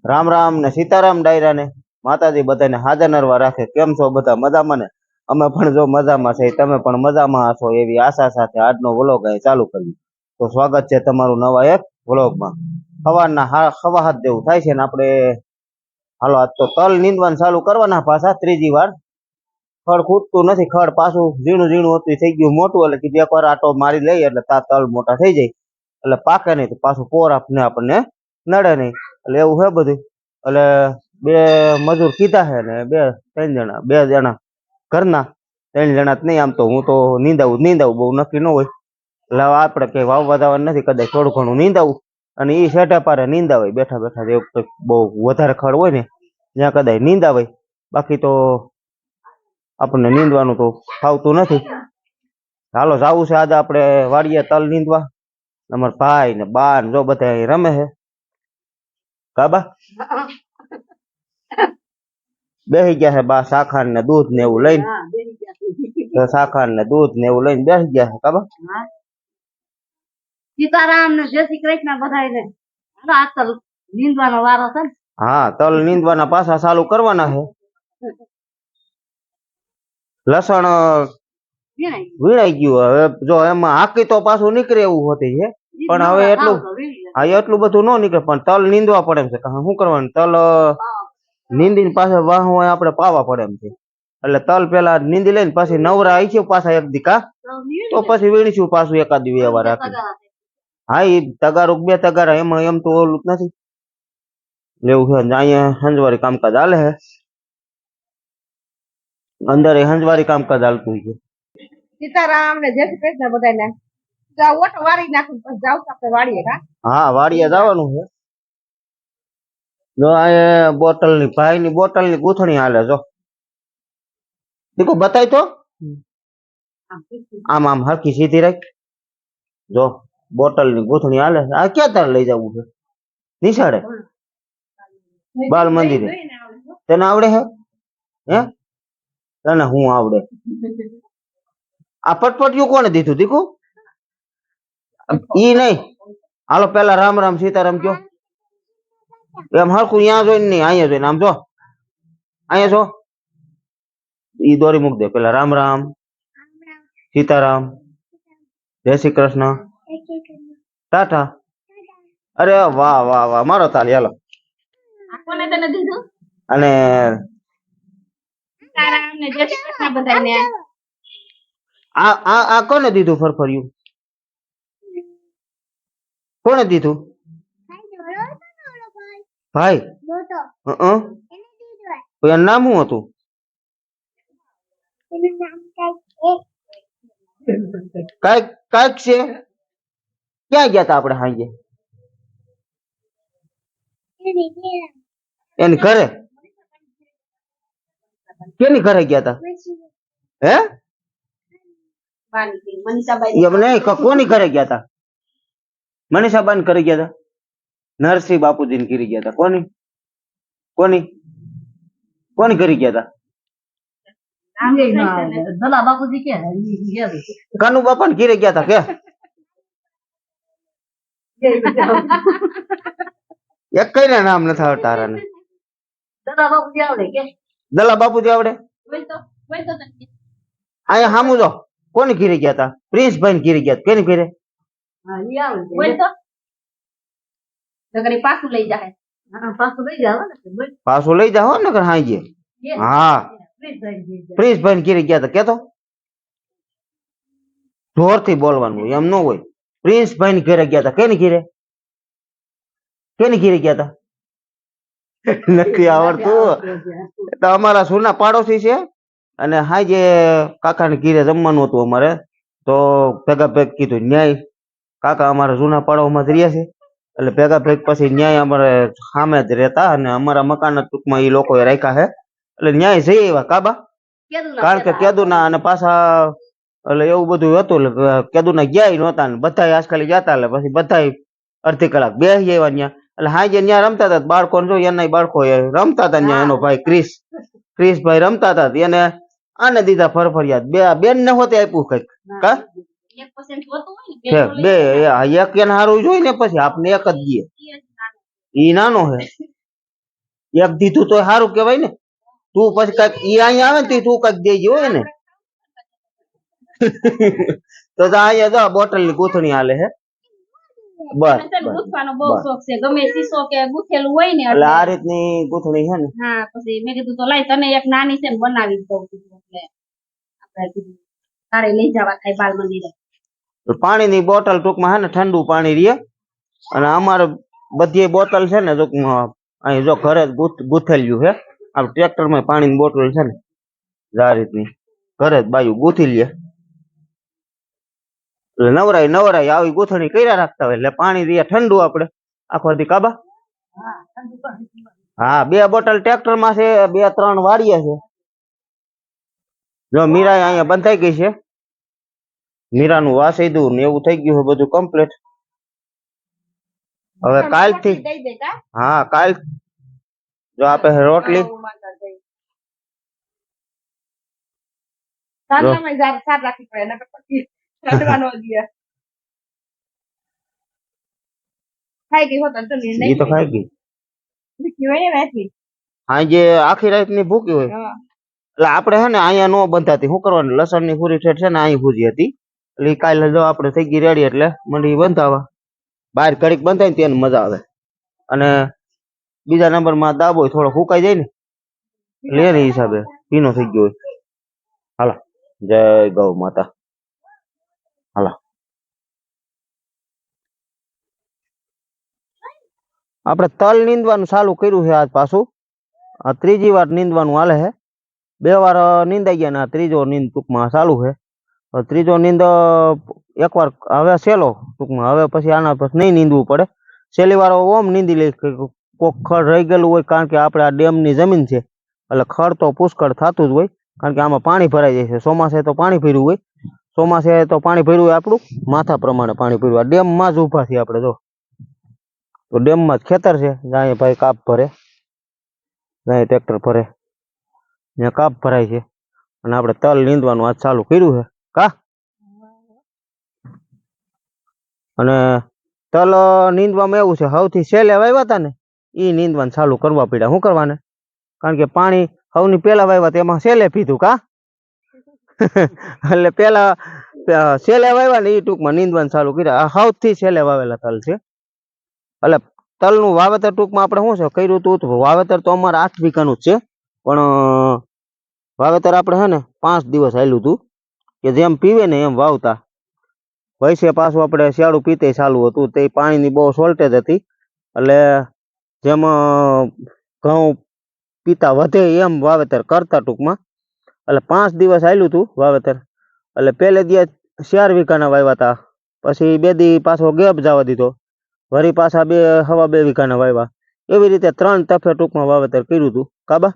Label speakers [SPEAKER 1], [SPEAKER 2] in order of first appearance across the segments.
[SPEAKER 1] રામ રામ ને સીતારામ ડાયરા ને માતાજી બધાને હાજર નરવા રાખે. કેમ છો બધા? મજામાં ને? અમે પણ જો મજામાં છે, તમે પણ મજામાં હશો એવી આશા સાથે આજનો વ્લોગ અહીં ચાલુ કર્યું. તો સ્વાગત છે તમારું નવા એક વ્લોગમાં. સવારના સવા હાથ જેવું થાય છે ને આપણે હાલો આજ તો તલ નીંદવાનું ચાલુ કરવાના પાછા ત્રીજી વાર. ખડ ખૂટતું નથી, ખડ પાછું ઝીણું ઝીણું હતું થઈ ગયું મોટું, એટલે કીધું એકવાર આટો મારી લઈએ એટલે તા તલ મોટા થઈ જાય એટલે પાકે નહીં તો પાછું પોર આપને આપણને નડે નહીં, એટલે એવું છે બધું. એટલે બે મજૂર કીધા છે ને બે જણા ઘરના, 3 જણા જ નહીં. આમ તો હું તો નીંદાવું બહુ નક્કી ન હોય, એટલે આપણે કઈ વાવવા જવાનું નથી, કદાચ થોડું ઘણું નીંદાવું અને એ સેટા પારે નીંદાવાય બેઠા બેઠા. એવું કંઈક બહુ વધારે ખડ હોય ને ત્યાં કદાચ નીંદાવાય, બાકી તો આપણને નીંદવાનું તો ફાવતું નથી. હાલો જાવું છે આજે આપણે વાડીએ તલ નીંદવા. અમારા ભાઈ ને બા ને જો બધા અહીં રમે છે. કાબા બેસી ગયા છે બા શાખાન ને દૂધ ને એવું લઈને, શાખાન ને દૂધ ને એવું લઈને બેસી ગયા છે. કાબા
[SPEAKER 2] સીતારામ ને જય શ્રી કૃષ્ણ બધાને. આ તલ નીંદવાનો વારો છે.
[SPEAKER 1] હા, તલ નીંદવાના પાછા ચાલુ કરવાના છે. લસણ વીણાઈ ગયું, હવે જો એમાં હાકી તો પાછું નીકળે એવું હોતી છે, પણ હવે એટલું બધું ન નીકળે. પણ તલ નીંદવા પડે એમ છે. શું કરવાનું? તલ નીંદીને પાછા વાહું આપણે પાવા પડે એમ છે. એટલે તલ પેલા નીંદી લઈને પછી નવરા આવી છે પાછા એક દીકા, તો પછી વીણીશું પાછું એકાદ વ્યવહાર રાખી. હા, એ તગારું 2 તગારા, એમાં એમ તો ઓલું જ નથી લેવું છે. અહીંયા હંજવારી કામકાજ હાલે છે, અંદર હંજવારી કામકાજ હાલતું છે.
[SPEAKER 2] સીતારામ ને જય શ્રી કૃષ્ણ બધાને. જાવ ઓટો વારી નાખું પછી જાવ આપણે વાડીએ.
[SPEAKER 1] હા, વાડીએ જવાનું છે. જો આ બોટલ ની ભાઈ ની બોટલ ની ગૂંથણી હાલે. જો દીકો બતાય તો આમ આમ હરખી સીધી રાખ. જો બોટલ ની ગૂંથણી હાલે. આ ક્યાં તાર લઈ જવું છે? નિશાળે બાલ મંદિરે? તને આવડે હે? હે તને હું આવડે? આ પટપટિયું કોને દીધું દીકુ? ઈ નહીં. હાલો પેલા રામ રામ સીતારામ કયો. એમ હરખું ત્યાં જોઈને નહીં, અહીંયા જોઈને. આમ જો, અહીંયા જો, ઈ દોરી મૂક દે. પેલા રામ રામ સીતારામ જય શ્રી કૃષ્ણ ટાટા. અરે વાહ વાહ વાહ, મારો તાલી. હાલો.
[SPEAKER 2] કોને તને દીધું?
[SPEAKER 1] અને
[SPEAKER 2] સીતારામ ને જય શ્રી કૃષ્ણ બધાને.
[SPEAKER 1] આ કોને દીધું ફરફર્યું? કોને દીધું? ભાઈ એનું નામ શું હતું? કઈક છે. ક્યાં ગયા તા આપણે સાંજે? એની ઘરે? કેની ઘરે ગયા તા? હે એમને કોની ઘરે ગયા તા? મનીષાબાન ઘરે ગયા તા? નરસિંહ બાપુજી ને ઘરે ગયા તા? કોની ઘરે ગયા તા? કાનુ બાપા ને ઘરે ગયા તા કે? એક કઈ ના નામ નથી આવડતા તારાને? દલા બાપુજી આવડે? અહીંયા હામુ જો કોની ઘરે ગયા તા? પ્રિન્સભાઈ ને ઘરે ગયા તા. કેની ઘરે? પાછું લઈ જાઓ ને હાંજે. હા, પ્રિન્સભાઈ ને ઘરે ગયા તા. કેતો જોરથી બોલવાનું, એમ ન હોય. પ્રિન્સભાઈ ની ઘરે ગયા તા. કેની ઘરે ગયા તા? નથી આવડતું. તો અમારા જૂના પાડોશી છે, અને હાજે કાકા ને ઘીરે જમવાનું હતું અમારે, તો ભેગા ભેગ કીધું ન્યાય. કાકા અમારા જૂના પાડોમાં જ રહ્યા છે, એટલે ભેગા ભેગ પછી ન્યાય અમારે સામે જ રહેતા, અને અમારા મકાન ટૂંકમાં એ લોકોએ રાખ્યા છે, એટલે ન્યાય જઈ એવા કાબા. કારણ કે કેદુના અને પાછા એટલે એવું બધું હતું, એટલે કેદુના ગયા નહોતા ને બધા આજકાલ જતા, એટલે પછી બધા અડધી કલાક બેસી આવ્યા ત્યાં. એટલે હાજે ત્યાં રમતા હતા બાળકો, જો એના બાળકો રમતા હતા ત્યાં. એનો ભાઈ ક્રિશભાઈ રમતા હતા, એને આને દીધા ફરફરિયાત. બેન ને હોતે આપ્યું કઈક કા બે એક એને હારું જોઈ ને પછી આપને એક જ દઈએ. ઈ નાનો હે એક દીધું તો સારું કેવાય ને. તું પછી કઈક ઈ અહીંયા આવે ને તું કઈક દેજે હોય ને. તો અહીંયા જો બોટલ ની ગૂંથણી હાલે હે. બસ
[SPEAKER 2] મને છે ને ગૂંથવાનો બહુ શોખ છે, ગમે શીશો કે ગૂંથેલું હોય ને
[SPEAKER 1] એટલે આ રીતની ગૂંથણી છે ને.
[SPEAKER 2] હા, પછી મેં કીધું તો લાય તને એક નાની છે ને બનાવી દઉં કીધું. એટલે આપણે કીધું તારે લઈ જવા થાય બાલ મંદિરે.
[SPEAKER 1] પાણીની બોટલ ટૂંકમાં છે ને ઠંડુ પાણી રહે. અને અમારે બધી બોટલ છે ને ટૂંકમાં અહીં જો ઘરે ગૂંથેલું છે. આ ટ્રેક્ટર માં પાણીની બોટલ છે ને આ રીતની ઘરે જ બાજુ ગૂંથી લે. એટલે નવરાય આવી ગૂંથણી કર્યા રાખતા હોય એટલે પાણી રહે ઠંડુ આપણે આખો દી કાબા. હા, 2 બોટલ ટ્રેક્ટર માં છે, 2-3 વાડીએ છે. જો મીરા અહીંયા બંધાઈ ગઈ છે. મીરાનું વાસેદું ને એવું થઈ ગયું છે બધું કમ્પ્લીટ. હવે કાલથી હા કાલ જો આપે રોટલી ઈ તો ખાઈ ગઈ. આજે આખી રાત ની ભૂકી હોય એટલે આપડે છે ને અહીંયા નો બંધાતી. શું કરવાનું, લસણ ની પૂરી ઠેઠ છે ને અહીં ભૂજી હતી. એટલે કાલે જો આપણે થઈ ગઈ રેડી એટલે મંડી બંધાવા. બહાર ઘડીક બંધાય ને તેને મજા આવે. અને બીજા નંબર માં દાબો થોડો ફૂકાઈ જાય ને એટલે એની હિસાબે ભીનો થઈ ગયો હોય. હાલો, જય ગૌ માતા. હાલો, આપણે તલ નીંદવાનું ચાલુ કર્યું છે આજ પાછું. આ 3જી વાર નીંદવાનું હાલે છે. 2 વાર નીંદાઈ ગયા ને આ 3જો નીંદ ટૂંકમાં ચાલુ છે. 3જો નીંદ એકવાર હવે સેલો ટૂંકમાં હવે પછી આના પછી નહીં નીંદવું પડે. છેલ્લી વાર ઓમ નીંદી લઈ કોક ખડ રહી ગયેલું હોય, કારણ કે આપણે આ ડેમ ની જમીન છે એટલે ખડ તો પુષ્કળ થતું જ હોય. કારણ કે આમાં પાણી ભરાઈ જાય છે. ચોમાસે તો પાણી ભર્યું હોય, ચોમાસે તો પાણી ભર્યું હોય આપણું માથા પ્રમાણે પાણી ભર્યું. આ ડેમ માં જ ઉભા છીએ આપણે. જો તો ડેમ માં જ ખેતર છે. અહીંયા ભાઈ કાપ ભરે, અહીંયા ટ્રેક્ટર ભરે, ત્યાં કાપ ભરાય છે. અને આપણે તલ નીંદવાનું આજ ચાલુ કર્યું છે કા. અને તલ નીંદવામાં એવું છે, સૌથી છેલ્લે વાવ્યા હતા ને ઈ નીંદવાનું ચાલુ કરવા પડ્યા. શું કરવાને, કારણ કે પાણી સૌની પેલા વાવ્યા તેમાં છેલ્લે પીધું કા. એટલે પેલા છેલ્લે વાવ્યા ને એ ટૂંકમાં નીંદવાનું ચાલુ કર્યા. આ સૌથી છેલ્લે વાવેલા તલ છે. એટલે તલનું વાવેતર ટૂંકમાં આપણે શું છે કર્યું હતું. વાવેતર તો અમારે 8 વીઘાનું જ છે, પણ વાવેતર આપણે છે ને 5 દિવસ હાલ્યું હતું કે જેમ પીવે ને એમ વાવતા. વૈસે પાછું આપણે શિયાળું પીતે ચાલુ હતું. તે પાણીની બહુ શોર્ટેજ હતી એટલે જેમ ઘઉં પીતા વધે એમ વાવેતર કરતા ટૂંકમાં. એટલે 5 દિવસ હાલ્યું હતું વાવેતર. એટલે પહેલે દી 4 વીઘાના વાવ્યા હતા, પછી 2 દી પાછો ગેપ જવા દીધો, વળી પાછા 2.5 વીઘાના વાવ્યા. એવી રીતે 3 તફે ટૂંકમાં વાવેતર કર્યું હતું કાબા.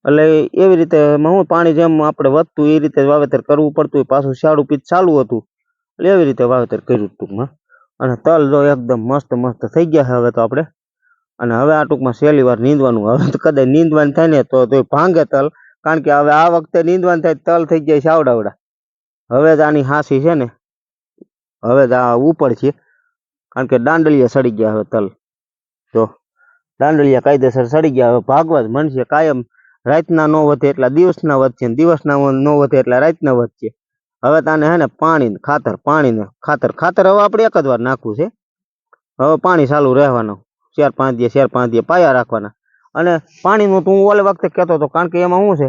[SPEAKER 1] એટલે એવી રીતે હું પાણી જેમ આપણે વધતું એ રીતે વાવેતર કરવું પડતું. પાછું શિયાળું પીત ચાલુ હતું એટલે એવી રીતે વાવેતર કર્યું ટૂંકમાં. અને તલ જો એકદમ મસ્ત મસ્ત થઈ ગયા છે હવે તો આપણે. અને હવે આ ટૂંકમાં છેલ્લી વાર નીંદવાનું. હવે તો કદાચ નીંદવાનું થાય ને તો ભાંગે તલ, કારણ કે હવે આ વખતે નીંદવાનું થાય તલ થઈ જાય છે આવડાવડા. હવે જ આની હાસી છે ને હવે જ આ ઉપર છે, કારણ કે દાંડલિયા સડી ગયા હવે તલ. તો દાંડલિયા કાયદેસર સડી ગયા. હવે ભાગવા જ મનશે કાયમ. રાતના નો વધે એટલા દિવસના વધશે, દિવસના નો વધે એટલા રાતના વધશે. હવે તાને હે ને પાણી ખાતર, પાણી ને ખાતર. ખાતર હવે આપણે એક જ વાર નાખવું છે. હવે પાણી ચાલુ રહેવાનું. 4-5 દી પાયા રાખવાના. અને પાણીનું તું ઓલે વખતે કહેતો હતો, કારણ કે એમાં શું છે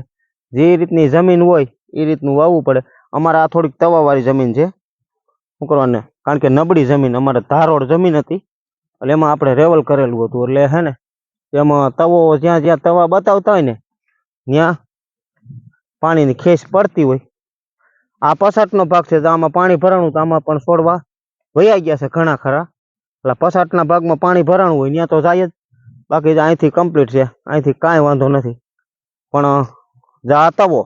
[SPEAKER 1] જે રીતની જમીન હોય એ રીતનું વાવવું પડે. અમારે આ થોડીક તવાવાળી જમીન છે. શું કરવાને, કારણ કે નબળી જમીન, અમારે ધારોડ જમીન હતી એટલે એમાં આપણે રેવલ કરેલું હતું. એટલે હે ને એમાં તવો જ્યાં જ્યાં તવા બતાવતા હોય ને ત્યાં પાણીની ખેંચ પડતી હોય. આ પસાટનો ભાગ છે, તો આમાં પાણી ભરાણું, તો આમાં પણ છોડવા વયા ગયા છે ઘણા ખરા. એટલે પસાટના ભાગમાં પાણી ભરાણું હોય ત્યાં તો જાય જ. બાકી અહીંથી કમ્પ્લીટ છે, અહીંથી કાંઈ વાંધો નથી. પણ જા તવો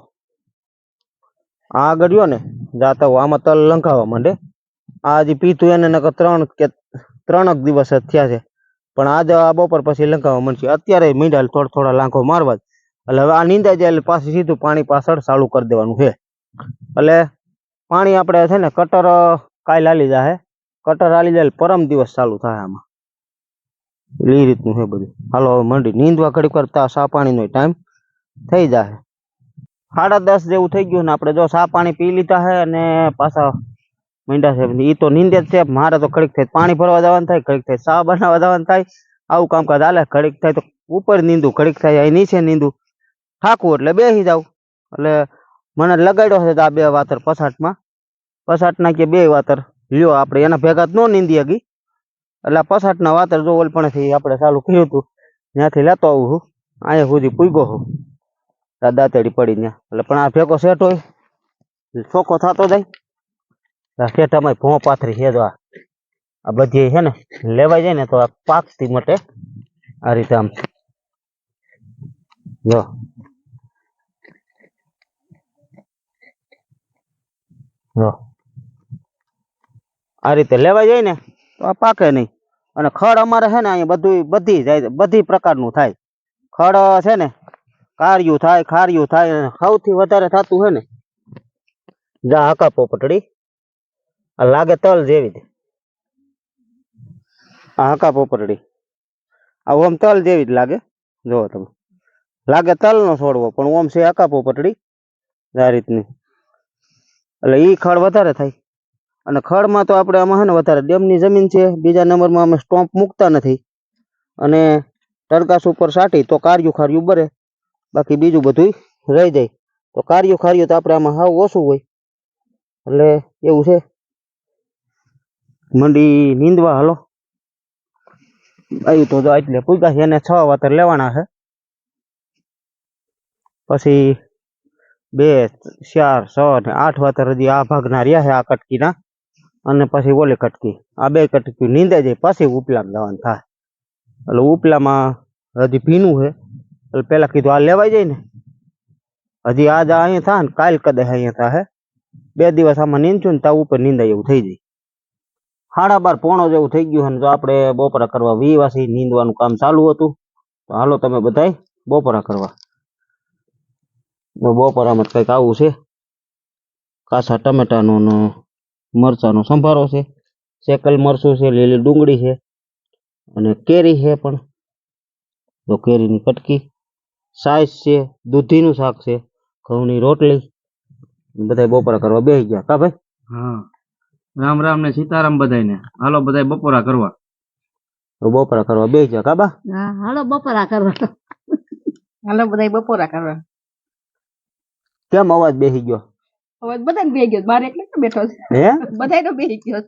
[SPEAKER 1] આ આગળ રહ્યો ને, જા તવો આમાં તલ લંઘાવા માંડે. આ હજી પીધું એને નકર 3 દિવસ જ થયા છે, પણ આજે આ બપોર પછી લંઘાવા માંડશે. અત્યારે મીંડા થોડા લાંઘો મારવા જ. એટલે હવે આ નીંદાઈ જાય એટલે પાછું સીધું પાણી પાછળ ચાલુ કરી દેવાનું છે. એટલે પાણી આપણે છે ને કટર કાલ હાલી જાય. કટર હાલી જાય પરમ દિવસ ચાલુ થાય આમાં. એટલે એ રીતનું છે બધું. હાલો હવે મંડી નીંદવા ઘડીક કરતા સા પાણીનો ટાઈમ થઈ જાય. 10:30 જેવું થઈ ગયું ને આપણે જો સા પાણી પી લીધા છે અને પાછા મીંડા છે. ઈ તો નીંદે જ છે. મારે તો ઘડીક થાય પાણી ભરવા જવાનું થાય, ઘડીક થાય સા બનાવવા જવાનું થાય, આવું કામકાજ હાલે. ઘડીક થાય તો ઉપર નીંદું, ઘડીક થાય અહીં નીચે નીંદું. થાકું એટલે બેસી જાવ. એટલે મને લગાડ્યો છે આ 2 વાતર પસાટમાં. પસાટના કે 2 વાતર લ્યો આપણે એના ભેગા જ ન નીંદી હગી. એટલે પસાટના વાતર જો ઓલપણેથી આપણે ચાલુ કર્યું હતું ત્યાંથી લેતો આવું છું. અહીંયા સુધી પૂગ્યો છું દાંતેડી પડી ત્યાં. એટલે પણ આ ભેગો સેટ હોય ચોખ્ખો થતો જાય. શેઠામાં ભોં પાથરી છે. તો આ બધી છે ને લેવાઈ જાય ને તો આ પાકતી મટે. આ રીતે આમ જો જો આ રીતે લેવાઈ જાય ને તો આ પાકે નહીં. અને ખડ અમારે છે ને અહીંયા બધી જાય, બધી પ્રકારનું થાય. ખડ છે ને કારિયું થાય, ખારિયું થાય. અને સૌથી વધારે થતું છે ને જા હકા પોપટડી. આ લાગે તલ જેવી જ. આ હકા પોપટડી આ ઓમ તલ જેવી જ લાગે. જો તમે લાગે તલ નો છોડવો પણ ઓમ છે હકા પોપટડી આ રીતની. એટલે ઈ ખડ વધારે થાય. અને ખડમાં તો આપણે આમાં છે ને વધારે ડેમની જમીન છે. બીજા નંબરમાં અમે સ્ટોમ્પ મૂકતા નથી. અને તરકાસ ઉપર સાટી તો કાર્યું ખાર્યું બરે. બાકી બીજું બધું રહી જાય. તો કાર્યું ખાર્યું તો આપણે આમાં હાવ ઓછું હોય. એટલે એવું છે. મંડી નીંદવા હાલો. આવ્યું તો જો એટલે પૂગા છે. એને 6 વાતર લેવાના છે. પછી 2, 4, 6 ને 8 વાતર હજી આ ભાગના રહ્યા છે આ કટકીના. અને પછી ઓલી કટકી. આ 2 કટકી નીંદાઈ જાય પછી ઉપલામાં જવાનું થાય. એટલે ઉપલામાં હજી ભીનું છે. એટલે પેલા કીધું આ લેવાઈ જાય ને હજી આજ અહીંયા થાય ને કાલ કદાચ અહીંયા થાય. 2 દિવસ આમાં નીંદશું ને ત્યાં ઉપર નીંદાય એવું થઈ જાય. 12:30 પોણો જેવું થઈ ગયું છે. જો આપણે બપોરા કરવા વીવાસી નીંદવાનું કામ ચાલુ હતું. તો હાલો તમે બધાય બપોરા કરવા. બપોરામાં કંઈક આવું છે. કાચા ટમેટાનો ને મરચાનો સંભારો છે, શેકલ મરચું છે, લીલી ડુંગળી છે અને કેરી છે. પણ તો કેરીની કટકી, સાઈઝ છે, દૂધીનું શાક છે, ઘઉંની રોટલી. બધા બપોરા કરવા બેસી ગયા કા ભાઈ?
[SPEAKER 3] હા, રામ રામ ને સીતારામ બધાયને. હાલો બધાય બપોરા કરવા.
[SPEAKER 1] તો બપોરા કરવા બેસી ગયા કા બા?
[SPEAKER 2] હા હાલો બપોરા કરવા. હાલો બધાય બપોરા કરવા.
[SPEAKER 1] કેમ અવાજ બેસી ગયો?
[SPEAKER 2] હવે બધાને બેહી ગયો. મારે એટલે જ બેઠો છે.
[SPEAKER 1] હે
[SPEAKER 2] બધાય તો બેહી ગયો.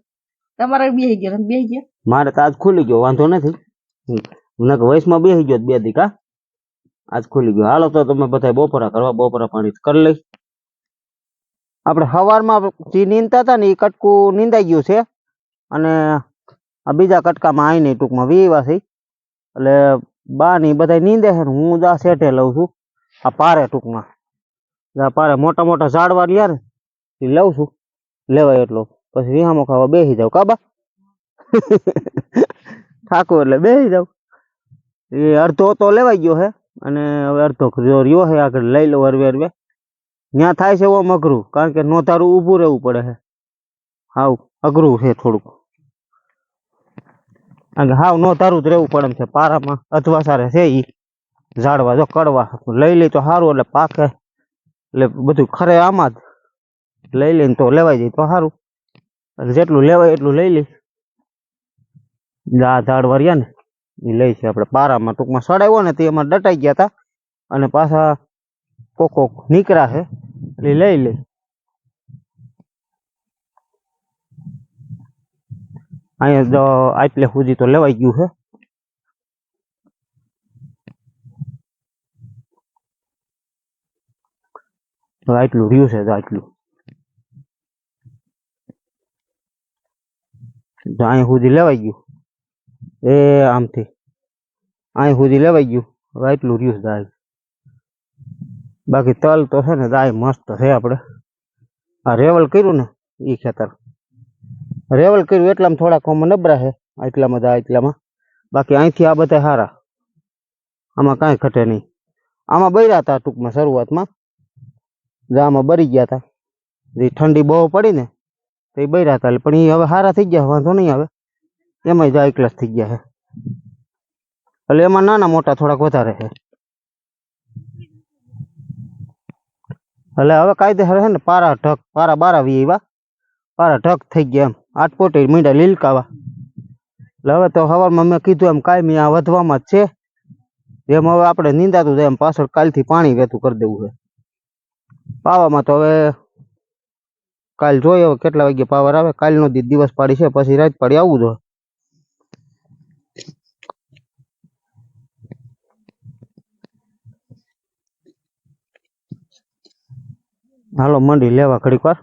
[SPEAKER 2] તમારે બેહી ગયો ને બેહી ગયો.
[SPEAKER 1] મારે તો આજ ખુલી ગયો, વાંધો નથી. નક વયસમાં બેસી ગયો 2 દી કા. આજ ખુલી ગયો. હાલો તો તમે બધા બપોરા કરવા. બપોરા પાણી કરી લઈ. આપણે સવારમાં જે નીંદતા હતા ને એ કટકું નીંદાઈ ગયું છે. અને આ બીજા કટકામાં આવીને ટૂંકમાં વીવાસી. એટલે બા ની બધા નીંદે છે. હું જા શેઠે લઉં છું. આ પારે ટૂંકમાં પારે મોટા મોટા ઝાડવા રહ્યા ને એ લઉં છું. લેવાય એટલો પછી વિહામો ખાવા બેસી જાવ કાબા. થાકો એટલે બેસી જાવ. એ અડધો તો લેવાઈ ગયો છે. અને હવે અડધો રહ્યો છે આગળ લઈ લો હરવે હરવે. ત્યાં થાય છે એમ અઘરું. કારણ કે નોધારું ઊભું રહેવું પડે છે. હાવ અઘરું છે થોડુંક. કારણ કે હાવ નોધારું જ રહેવું પડે એમ છે. પારામાં અથવા સારે છે એ ઝાડવા જો કડવા લઈ લઈ તો સારું. એટલે પાકે એટલે બધું ખરે આમાં જ લઈ લઈને તો લેવાઈ જાય તો સારું. એટલે જેટલું લેવાય એટલું લઈ લઈ. આ ઝાડવા રહ્યા ને એ લઈ છે આપણે પારામાં ટૂંકમાં સડાવ્યો ને તે એમાં દટાઈ ગયા હતા. અને પાછા કોક નીકળ્યા છે એટલે લઈ લે. અહીંયા જો આટલે સુધી તો લેવાઈ ગયું છે. આટલું રહ્યું છે. આટલું અહીંયા સુધી લેવાઈ ગયું. એ આમથી અહીં સુધી લેવાઈ ગયું. હવે આટલું રહ્યું છે. બાકી તલ તો છે ને દાય મસ્ત છે. આપણે આ રેવલ કર્યું ને એ ખેતર રેવલ કર્યું એટલામાં થોડાક નબળા છે. આટલામાં દા એટલામાં. બાકી અહીંથી આ બધા સારા. આમાં કાંઈ ઘટે નહીં. આમાં બર્યા હતા ટૂંકમાં શરૂઆતમાં. આમાં બરી ગયા હતા. જે ઠંડી બહુ પડી ને તો એ બર્યા હતા. પણ એ હવે સારા થઈ ગયા. વાંધો નહીં આવે. એમાંય જાય એકલાસ થઈ ગયા છે. એટલે એમાં નાના મોટા થોડાક વધારે છે. એટલે હવે કાયદેસર છે ને પારા બારા વી આવ્યા, પારા ઢક થઈ ગયા, એમ 8 પોટે મીંડા લીલકાવા. એટલે હવે તો સવારમાં મેં કીધું એમ કાયમી આ વધવામાં જ છે. જેમ હવે આપણે નીંદાતું જાય એમ પાછળ કાલથી પાણી વહેતું કરી દેવું છે. પાવામાં તો હવે કાલ જોઈએ હવે કેટલા વાગે પાવર આવે. કાલનો દિવસ પાડી છે, પછી રાત પાડી આવવું જોઈએ. હાલો મંડી લેવા ઘડીક વાર.